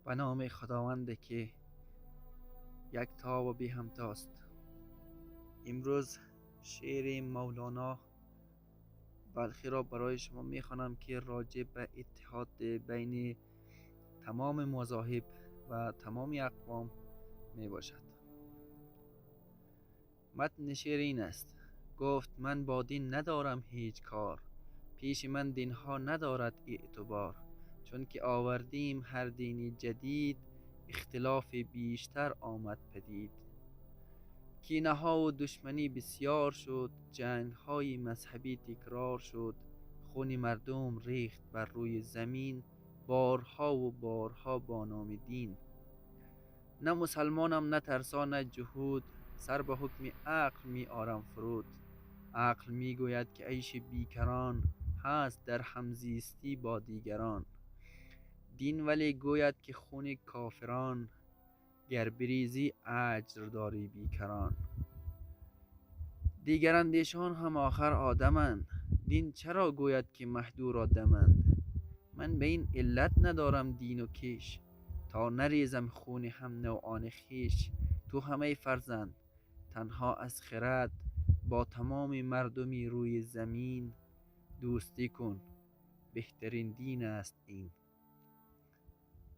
به نام خداوند که یکتا و بی همتاست. امروز شعر مولانا بلخی را برای شما میخوانم که راجع به اتحاد بین تمام مذاهب و تمام اقوام می باشد. متن شعر این است: گفت من با دین ندارم هیچ کار، پیش من دینها ندارد اعتبار. چون که آوردیم هر دینی جدید، اختلاف بیشتر آمد پدید. کینه ها و دشمنی بسیار شد، جنگ های مذهبی تکرار شد. خون مردم ریخت بر روی زمین، بارها و بارها با نام دین. نه مسلمانم نه ترسا نه جهود، سر به حکم عقل می آرم فرود. عقل می گوید که عیش بیکران، هست در همزیستی با دیگران. دین ولی گوید که خون کافران، گر بریزی اجر داری بیکران. دیگر اندیشان هم آخر آدمند، دین چرا گوید که مهدور آدمند. من به این علت ندارم دین و کیش، تا نریزم خون هم نوعان خیش. تو همه فرزند تنها از خرد، با تمام مردمی روی زمین. دوستی کن بهترین دین است این.